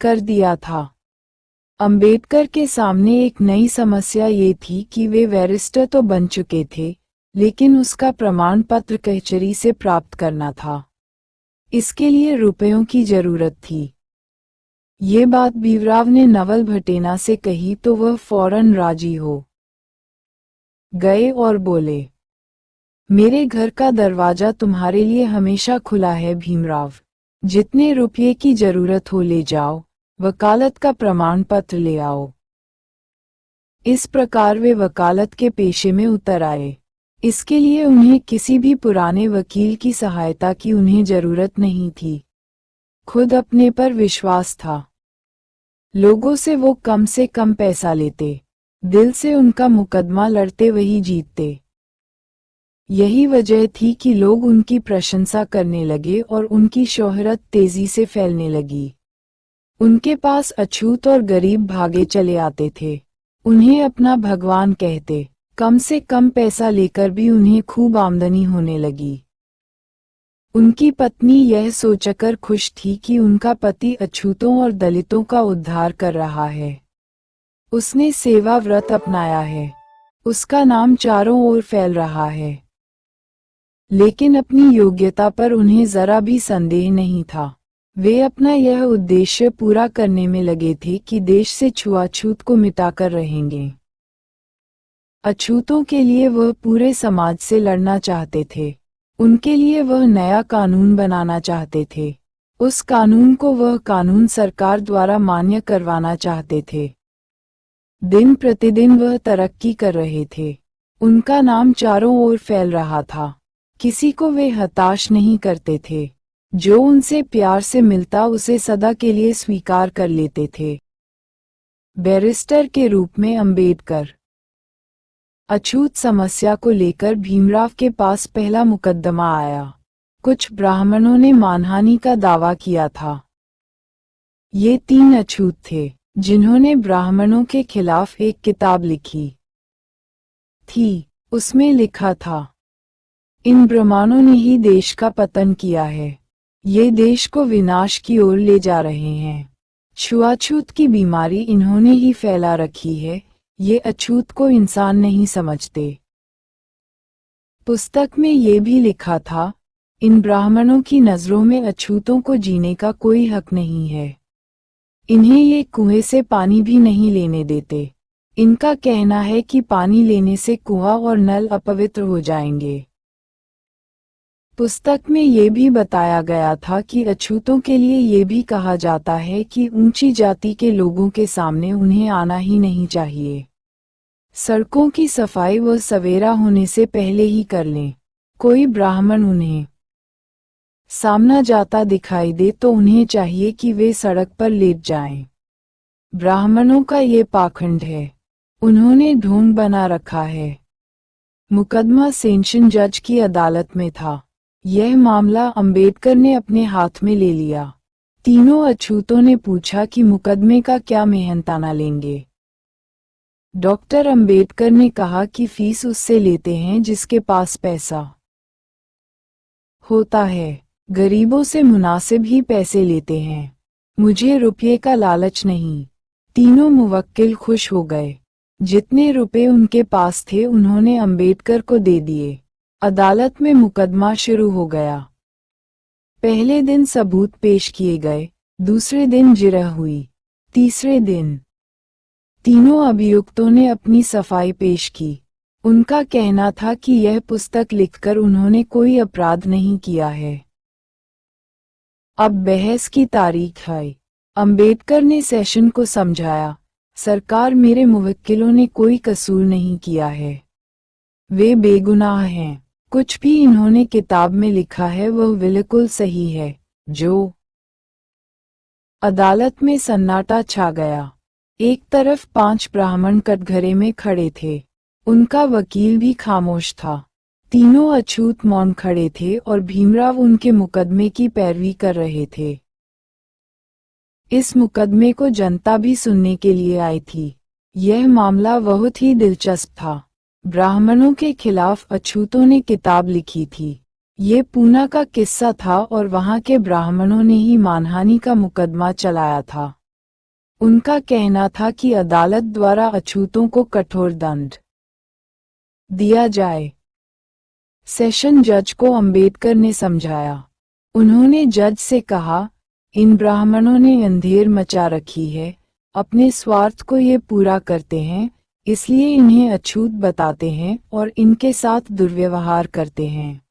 कर दिया था। अंबेडकर के सामने एक नई समस्या ये थी कि वे बैरिस्टर तो बन चुके थे, लेकिन उसका प्रमाण पत्र कचहरी से प्राप्त करना था। इसके लिए रुपयों की जरूरत थी। ये बात भीमराव ने नवल भटेना से कही तो वह फौरन राजी हो गए और बोले, मेरे घर का दरवाजा तुम्हारे लिए हमेशा खुला है भीमराव। जितने रुपये की जरूरत हो ले जाओ, वकालत का प्रमाण पत्र ले आओ। इस प्रकार वे वकालत के पेशे में उतर आए। इसके लिए उन्हें किसी भी पुराने वकील की सहायता की उन्हें जरूरत नहीं थी। खुद अपने पर विश्वास था। लोगों से वो कम से कम पैसा लेते, दिल से उनका मुकदमा लड़ते वही जीतते। यही वजह थी कि लोग उनकी प्रशंसा करने लगे और उनकी शोहरत तेजी से फैलने लगी। उनके पास अछूत और गरीब भागे चले आते थे। उन्हें अपना भगवान कहते। कम से कम पैसा लेकर भी उन्हें खूब आमदनी होने लगी। उनकी पत्नी यह सोचकर खुश थी कि उनका पति अछूतों और दलितों का उद्धार कर रहा है। उसने सेवा व्रत अपनाया है। उसका नाम चारों ओर फैल रहा है। लेकिन अपनी योग्यता पर उन्हें जरा भी संदेह नहीं था। वे अपना यह उद्देश्य पूरा करने में लगे थे कि देश से छुआछूत को मिटाकर रहेंगे। अछूतों के लिए वह पूरे समाज से लड़ना चाहते थे। उनके लिए वह नया कानून बनाना चाहते थे। उस कानून को वह कानून सरकार द्वारा मान्य करवाना चाहते थे। दिन प्रतिदिन वह तरक्की कर रहे थे। उनका नाम चारों ओर फैल रहा था। किसी को वे हताश नहीं करते थे। जो उनसे प्यार से मिलता उसे सदा के लिए स्वीकार कर लेते थे। बैरिस्टर के रूप में अंबेडकर। अछूत समस्या को लेकर भीमराव के पास पहला मुकदमा आया। कुछ ब्राह्मणों ने मानहानि का दावा किया था। ये 3 अछूत थे जिन्होंने ब्राह्मणों के खिलाफ एक किताब लिखी थी। उसमें लिखा था, इन ब्राह्मणों ने ही देश का पतन किया है। ये देश को विनाश की ओर ले जा रहे हैं। छुआछूत की बीमारी इन्होंने ही फैला रखी है। ये अछूत को इंसान नहीं समझते। पुस्तक में ये भी लिखा था, इन ब्राह्मणों की नजरों में अछूतों को जीने का कोई हक नहीं है। इन्हें ये कुएं से पानी भी नहीं लेने देते। इनका कहना है कि पानी लेने से कुआं और नल अपवित्र हो जाएंगे। पुस्तक में ये भी बताया गया था कि अछूतों के लिए ये भी कहा जाता है कि ऊंची जाति के लोगों के सामने उन्हें आना ही नहीं चाहिए। सड़कों की सफाई वो सवेरा होने से पहले ही कर लें। कोई ब्राह्मण उन्हें सामना जाता दिखाई दे तो उन्हें चाहिए कि वे सड़क पर लेट जाएं। ब्राह्मणों का ये पाखंड है। उन्होंने ढोंग बना रखा है। मुकदमा सेशन जज की अदालत में था। यह मामला अंबेडकर ने अपने हाथ में ले लिया। तीनों अछूतों ने पूछा कि मुकदमे का क्या मेहनताना लेंगे। डॉक्टर अंबेडकर ने कहा कि फीस उससे लेते हैं जिसके पास पैसा होता है। गरीबों से मुनासिब ही पैसे लेते हैं। मुझे रुपये का लालच नहीं। तीनों मुवक्किल खुश हो गए। जितने रुपए उनके पास थे उन्होंने अंबेडकर को दे दिए। अदालत में मुकदमा शुरू हो गया। पहले दिन सबूत पेश किए गए। दूसरे दिन जिरह हुई। तीसरे दिन तीनों अभियुक्तों ने अपनी सफाई पेश की। उनका कहना था कि यह पुस्तक लिखकर उन्होंने कोई अपराध नहीं किया है। अब बहस की तारीख आई। अंबेडकर ने सेशन को समझाया, सरकार, मेरे मुवक्किलों ने कोई कसूर नहीं किया है। वे बेगुनाह हैं। कुछ भी इन्होंने किताब में लिखा है वह बिल्कुल सही है। जो अदालत में सन्नाटा छा गया। एक तरफ 5 ब्राह्मण कटघरे में खड़े थे। उनका वकील भी खामोश था। तीनों अछूत मौन खड़े थे और भीमराव उनके मुकदमे की पैरवी कर रहे थे। इस मुकदमे को जनता भी सुनने के लिए आई थी। यह मामला बहुत ही दिलचस्प था। ब्राह्मणों के खिलाफ अछूतों ने किताब लिखी थी। ये पूना का किस्सा था और वहां के ब्राह्मणों ने ही मानहानि का मुकदमा चलाया था। उनका कहना था कि अदालत द्वारा अछूतों को कठोर दंड दिया जाए। सेशन जज को अंबेडकर ने समझाया। उन्होंने जज से कहा, इन ब्राह्मणों ने अंधेर मचा रखी है, अपने स्वार्थ को ये पूरा करते हैं, इसलिए इन्हें अछूत बताते हैं और इनके साथ दुर्व्यवहार करते हैं।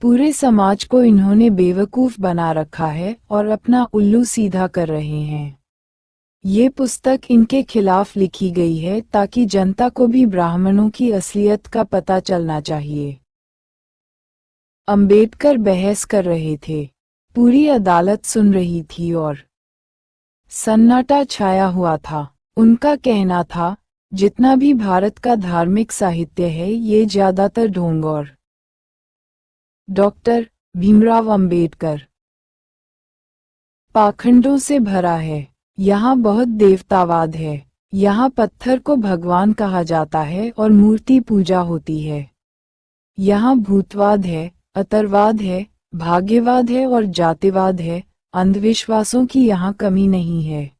पूरे समाज को इन्होंने बेवकूफ बना रखा है और अपना उल्लू सीधा कर रहे हैं। ये पुस्तक इनके खिलाफ लिखी गई है ताकि जनता को भी ब्राह्मणों की असलियत का पता चलना चाहिए। अंबेडकर बहस कर रहे थे। पूरी अदालत सुन रही थी और सन्नाटा छाया हुआ था। उनका कहना था, जितना भी भारत का धार्मिक साहित्य है ये ज्यादातर ढोंग और डॉक्टर भीमराव अंबेडकर पाखंडों से भरा है। यहाँ बहुत देवतावाद है। यहाँ पत्थर को भगवान कहा जाता है और मूर्ति पूजा होती है। यहाँ भूतवाद है, अतरवाद है, भाग्यवाद है और जातिवाद है। अंधविश्वासों की यहाँ कमी नहीं है।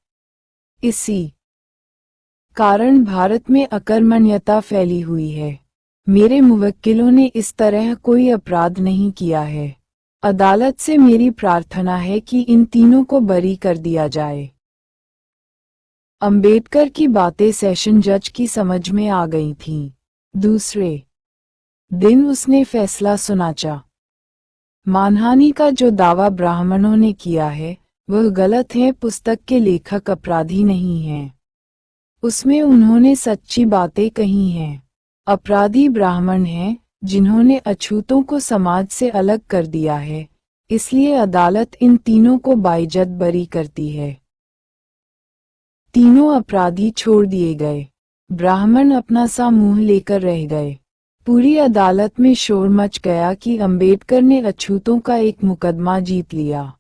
इसी कारण भारत में अकर्मण्यता फैली हुई है। मेरे मुवक्किलों ने इस तरह कोई अपराध नहीं किया है। अदालत से मेरी प्रार्थना है कि इन तीनों को बरी कर दिया जाए। अंबेडकर की बातें सेशन जज की समझ में आ गई थीं। दूसरे दिन उसने फैसला सुनाचा। मानहानि का जो दावा ब्राह्मणों ने किया है वह गलत है। पुस्तक के लेखक अपराधी नहीं हैं। उसमें उन्होंने सच्ची बातें कही हैं। अपराधी ब्राह्मण हैं जिन्होंने अछूतों को समाज से अलग कर दिया है। इसलिए अदालत इन तीनों को बाइज्जत बरी करती है। तीनों अपराधी छोड़ दिए गए। ब्राह्मण अपना सा मुंह लेकर रह गए। पूरी अदालत में शोर मच गया कि अंबेडकर ने अछूतों का एक मुकदमा जीत लिया।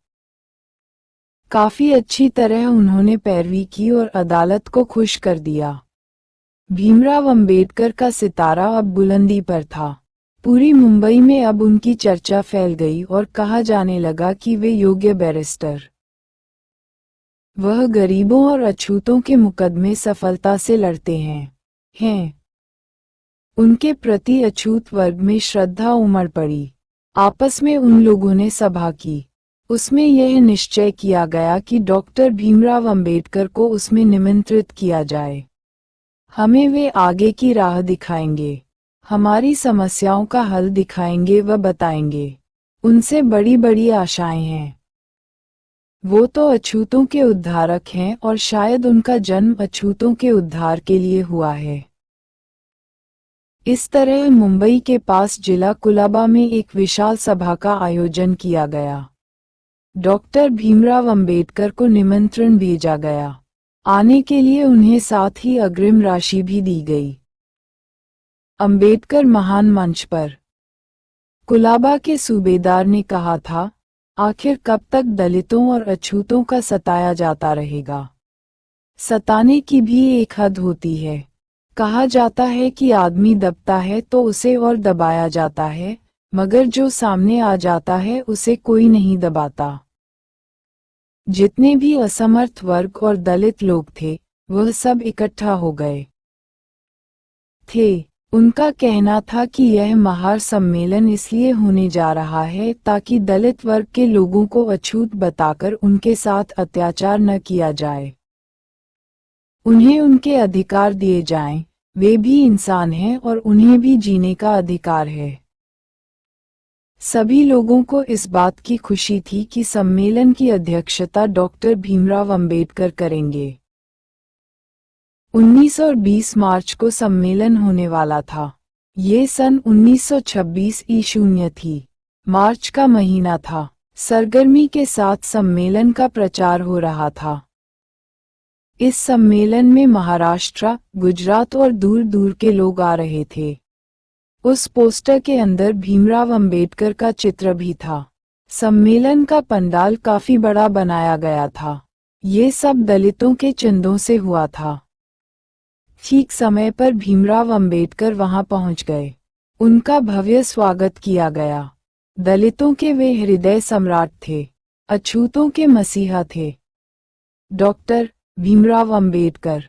काफी अच्छी तरह उन्होंने पैरवी की और अदालत को खुश कर दिया। भीमराव अंबेडकर का सितारा अब बुलंदी पर था। पूरी मुंबई में अब उनकी चर्चा फैल गई और कहा जाने लगा कि वे योग्य बैरिस्टर। वह गरीबों और अछूतों के मुकदमे सफलता से लड़ते हैं। उनके प्रति अछूत वर्ग में श्रद्धा उमड़ पड़ी। आपस में उन लोगों ने सभा की। उसमें यह निश्चय किया गया कि डॉक्टर भीमराव अंबेडकर को उसमें निमंत्रित किया जाए। हमें वे आगे की राह दिखाएंगे, हमारी समस्याओं का हल दिखाएंगे व बताएंगे। उनसे बड़ी बड़ी आशाएं हैं। वो तो अछूतों के उद्धारक हैं और शायद उनका जन्म अछूतों के उद्धार के लिए हुआ है। इस तरह मुंबई के पास जिला कुलाबा में एक विशाल सभा का आयोजन किया गया। डॉक्टर भीमराव अंबेडकर को निमंत्रण भेजा गया। आने के लिए उन्हें साथ ही अग्रिम राशि भी दी गई। अंबेडकर महान मंच पर। कुलाबा के सूबेदार ने कहा था, आखिर कब तक दलितों और अछूतों का सताया जाता रहेगा। सताने की भी एक हद होती है। कहा जाता है कि आदमी दबता है तो उसे और दबाया जाता है, मगर जो सामने आ जाता है उसे कोई नहीं दबाता। जितने भी असमर्थ वर्ग और दलित लोग थे वह सब इकट्ठा हो गए थे। उनका कहना था कि यह महार सम्मेलन इसलिए होने जा रहा है ताकि दलित वर्ग के लोगों को अछूत बताकर उनके साथ अत्याचार न किया जाए। उन्हें उनके अधिकार दिए जाएं। वे भी इंसान हैं और उन्हें भी जीने का अधिकार है। सभी लोगों को इस बात की खुशी थी कि सम्मेलन की अध्यक्षता डॉक्टर भीमराव अंबेडकर करेंगे। 19 और 20 मार्च को सम्मेलन होने वाला था। ये सन 1926 ईशून्य थी। मार्च का महीना था। सरगर्मी के साथ सम्मेलन का प्रचार हो रहा था। इस सम्मेलन में महाराष्ट्र, गुजरात और दूर दूर के लोग आ रहे थे। उस पोस्टर के अंदर भीमराव अंबेडकर का चित्र भी था। सम्मेलन का पंडाल काफी बड़ा बनाया गया था। ये सब दलितों के चंदों से हुआ था। ठीक समय पर भीमराव अंबेडकर वहां पहुंच गए। उनका भव्य स्वागत किया गया। दलितों के वे हृदय सम्राट थे, अछूतों के मसीहा थे। डॉक्टर भीमराव अंबेडकर।